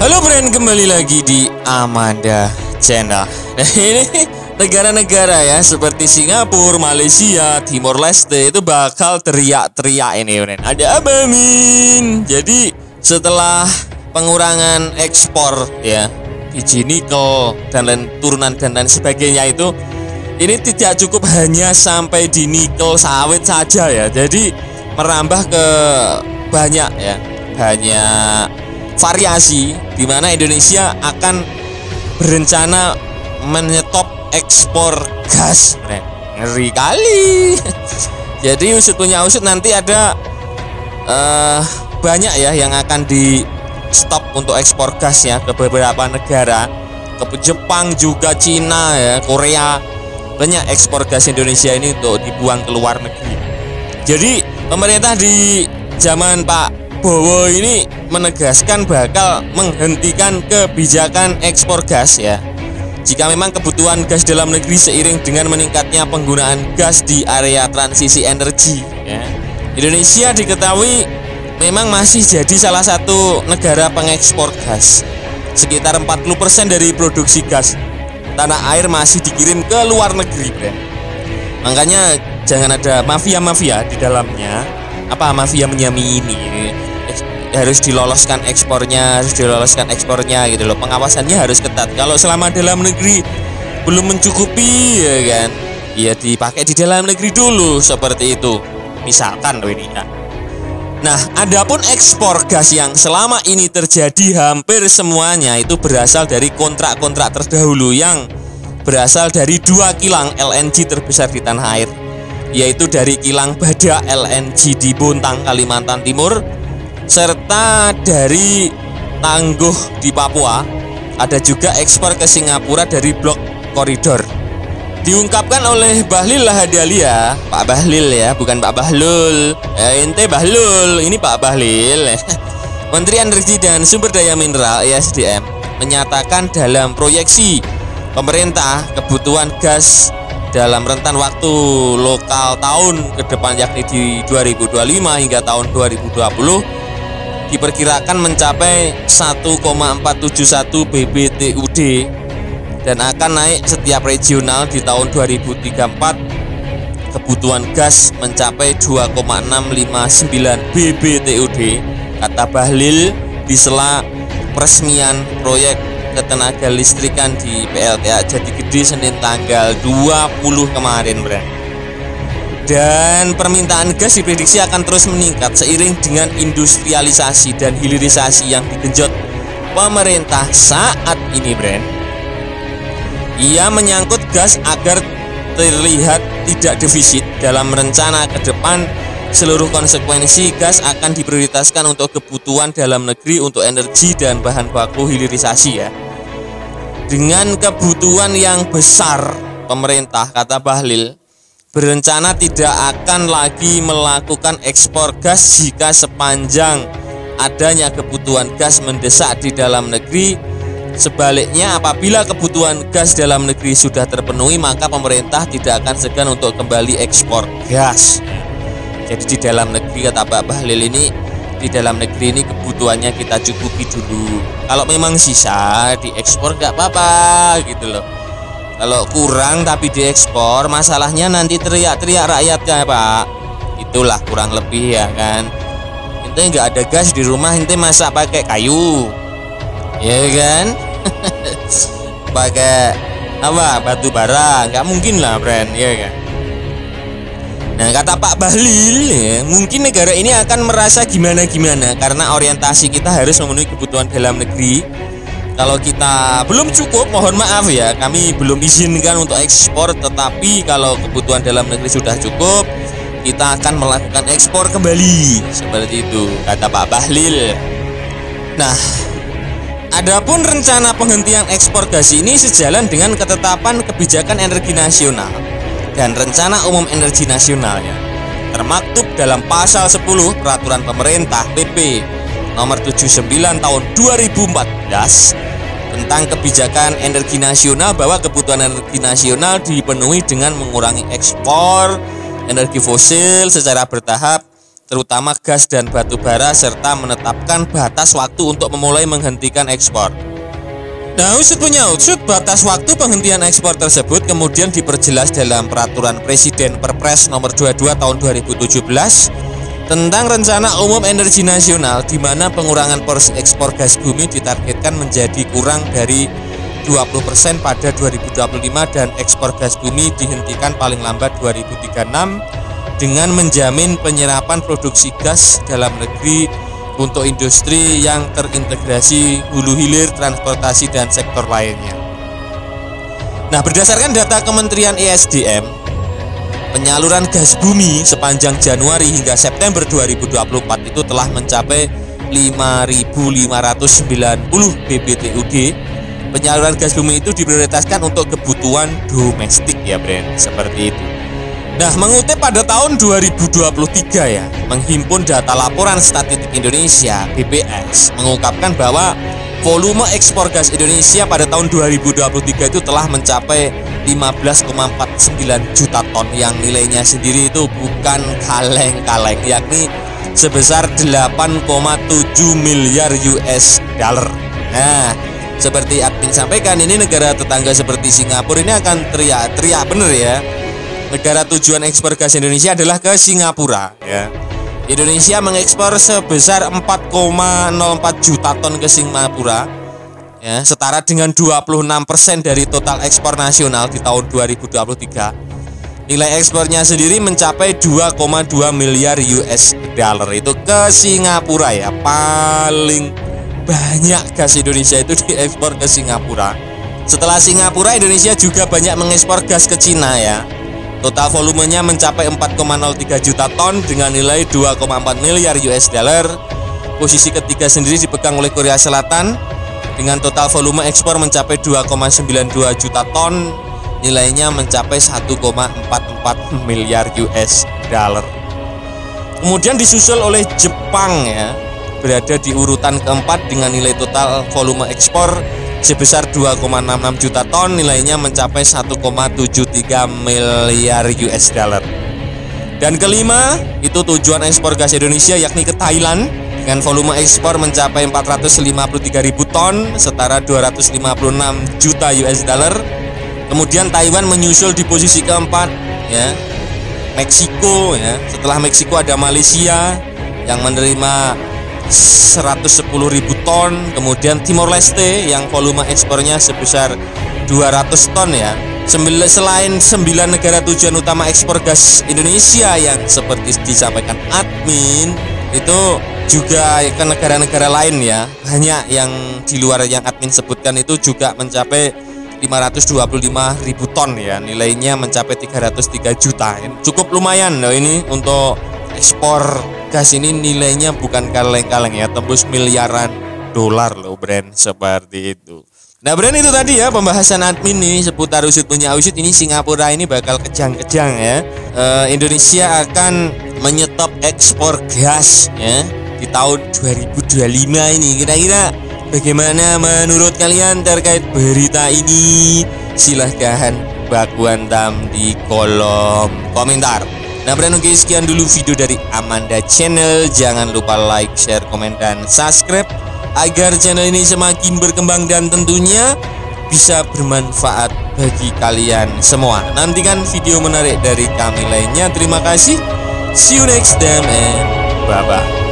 Halo friend, kembali lagi di Amanda Channel. Nah ini negara-negara ya seperti Singapura, Malaysia, Timor Leste itu bakal teriak-teriak ini friend. Ada apa Min? Jadi setelah pengurangan ekspor ya biji nikel dan lain turunan dan lain sebagainya itu, ini tidak cukup hanya sampai di nikel sawit saja ya. Jadi merambah ke banyak ya, banyak variasi di mana Indonesia akan berencana menyetop ekspor gas. Ngeri kali. Jadi usut punya usut nanti ada banyak ya yang akan di stop untuk ekspor gas ya ke beberapa negara, ke Jepang juga, Cina ya, Korea. Banyak ekspor gas Indonesia ini untuk dibuang ke luar negeri. Jadi pemerintah di zaman Pak Bowo ini menegaskan bakal menghentikan kebijakan ekspor gas ya, jika memang kebutuhan gas dalam negeri seiring dengan meningkatnya penggunaan gas di area transisi energi ya. Indonesia diketahui memang masih jadi salah satu negara pengekspor gas. Sekitar 40% dari produksi gas tanah air masih dikirim ke luar negeri, friend. Makanya jangan ada mafia-mafia di dalamnya. Apa mafia menyami ini? Harus diloloskan ekspornya gitu loh. Pengawasannya harus ketat. Kalau selama dalam negeri belum mencukupi ya kan, ya dipakai di dalam negeri dulu seperti itu. Misalkan loh ini ya. Nah, adapun ekspor gas yang selama ini terjadi hampir semuanya itu berasal dari kontrak-kontrak terdahulu yang berasal dari 2 kilang LNG terbesar di tanah air, yaitu dari kilang Badak LNG di Bontang, Kalimantan Timur, serta dari Tangguh di Papua. Ada juga ekspor ke Singapura dari blok koridor. Diungkapkan oleh Bahlil Lahadalia, Pak Bahlil ya, bukan Pak Bahlul. Ente Bahlul, ini Pak Bahlil. Menteri Energi dan Sumber Daya Mineral (ESDM) menyatakan dalam proyeksi pemerintah kebutuhan gas dalam rentan waktu lokal tahun ke depan, yakni di 2025 hingga tahun 2020, diperkirakan mencapai 1,471 BBTUD dan akan naik setiap regional. Di tahun 2034 kebutuhan gas mencapai 2,659 BBTUD, kata Bahlil di sela peresmian proyek ketenaga listrikan di PLTA Jatigede Senin tanggal 20 kemarin, friend. Dan permintaan gas diprediksi akan terus meningkat seiring dengan industrialisasi dan hilirisasi yang digenjot pemerintah saat ini, friend. Ia menyangkut gas agar terlihat tidak defisit. Dalam rencana ke depan, seluruh konsekuensi gas akan diprioritaskan untuk kebutuhan dalam negeri untuk energi dan bahan baku hilirisasi ya. Dengan kebutuhan yang besar, pemerintah, kata Bahlil, berencana tidak akan lagi melakukan ekspor gas jika sepanjang adanya kebutuhan gas mendesak di dalam negeri. Sebaliknya, apabila kebutuhan gas dalam negeri sudah terpenuhi, maka pemerintah tidak akan segan untuk kembali ekspor gas. Jadi di dalam negeri, kata Pak Bahlil ini, di dalam negeri ini kebutuhannya kita cukupi dulu. Kalau memang sisa diekspor nggak apa-apa gitu loh. Kalau kurang tapi diekspor, masalahnya nanti teriak-teriak rakyatnya, Pak. Itulah kurang lebih ya kan. Ente nggak ada gas di rumah, ente masak pakai kayu, ya kan? Pakai apa? Batu bara, nggak mungkin lah, friend, ya kan? Nah, kata Pak Bahlil ya, mungkin negara ini akan merasa gimana-gimana karena orientasi kita harus memenuhi kebutuhan dalam negeri. Kalau kita belum cukup, mohon maaf ya, kami belum izinkan untuk ekspor. Tetapi kalau kebutuhan dalam negeri sudah cukup, kita akan melakukan ekspor kembali. Seperti itu, kata Pak Bahlil. Nah, adapun rencana penghentian ekspor gas ini sejalan dengan ketetapan kebijakan energi nasional dan rencana umum energi nasionalnya, termaktub dalam pasal 10 peraturan pemerintah PP nomor 79 tahun 2014 tentang kebijakan energi nasional, bahwa kebutuhan energi nasional dipenuhi dengan mengurangi ekspor energi fosil secara bertahap terutama gas dan batu bara, serta menetapkan batas waktu untuk memulai menghentikan ekspor. Nah, usut punya usut, batas waktu penghentian ekspor tersebut kemudian diperjelas dalam Peraturan Presiden Perpres Nomor 22 Tahun 2017 tentang Rencana Umum Energi Nasional, di mana pengurangan porsi ekspor gas bumi ditargetkan menjadi kurang dari 20% pada 2025 dan ekspor gas bumi dihentikan paling lambat 2036 dengan menjamin penyerapan produksi gas dalam negeri untuk industri yang terintegrasi hulu hilir, transportasi, dan sektor lainnya. Nah, berdasarkan data Kementerian ESDM, penyaluran gas bumi sepanjang Januari hingga September 2024 itu telah mencapai 5.590 BBTUD. Penyaluran gas bumi itu diprioritaskan untuk kebutuhan domestik ya, Bren, seperti itu. Nah, mengutip pada tahun 2023 ya, menghimpun data Laporan Statistik Indonesia (BPS) mengungkapkan bahwa volume ekspor gas Indonesia pada tahun 2023 itu telah mencapai 15,49 juta ton, yang nilainya sendiri itu bukan kaleng-kaleng, yakni sebesar 8,7 miliar US dollar. Nah, seperti admin sampaikan, ini negara tetangga seperti Singapura ini akan teriak-teriak bener ya. Negara tujuan ekspor gas Indonesia adalah ke Singapura ya. Indonesia mengekspor sebesar 4,04 juta ton ke Singapura ya, setara dengan 26% dari total ekspor nasional di tahun 2023. Nilai ekspornya sendiri mencapai 2,2 miliar US dollar itu ke Singapura ya. Paling banyak gas Indonesia itu diekspor ke Singapura. Setelah Singapura, Indonesia juga banyak mengekspor gas ke Cina ya. Total volumenya mencapai 4,03 juta ton dengan nilai 2,4 miliar US dollar. Posisi ketiga sendiri dipegang oleh Korea Selatan dengan total volume ekspor mencapai 2,92 juta ton, nilainya mencapai 1,44 miliar US dollar. Kemudian disusul oleh Jepang ya, berada di urutan keempat dengan nilai total volume ekspor sebesar 2,66 juta ton, nilainya mencapai 1,73 miliar US dollar. Dan kelima, itu tujuan ekspor gas Indonesia, yakni ke Thailand dengan volume ekspor mencapai 453.000 ton, setara 256 juta US dollar. Kemudian Taiwan menyusul di posisi keempat ya. Meksiko ya, setelah Meksiko ada Malaysia yang menerima 110.000 ton, kemudian Timor Leste yang volume ekspornya sebesar 200 ton ya. Selain 9 negara tujuan utama ekspor gas Indonesia yang seperti disampaikan admin, itu juga ke negara-negara lain ya. Banyak yang di luar yang admin sebutkan itu juga mencapai 525.000 ton ya, nilainya mencapai 303 juta. Cukup lumayan loh ini untuk ekspor gas ini, nilainya bukan kaleng-kaleng ya, tembus miliaran dolar loh, Bren, seperti itu. Nah, Bren, itu tadi ya pembahasan admin nih seputar usut punya usut. Ini Singapura ini bakal kejang-kejang ya. Indonesia akan menyetop ekspor gas ya di tahun 2025 ini. Kira-kira bagaimana menurut kalian terkait berita ini? Silahkan baku hantam di kolom komentar. Nah, Bren, oke, sekian dulu video dari Amanda Channel. Jangan lupa like, share, komen, dan subscribe agar channel ini semakin berkembang dan tentunya bisa bermanfaat bagi kalian semua. Nantikan video menarik dari kami lainnya. Terima kasih. See you next time and bye-bye.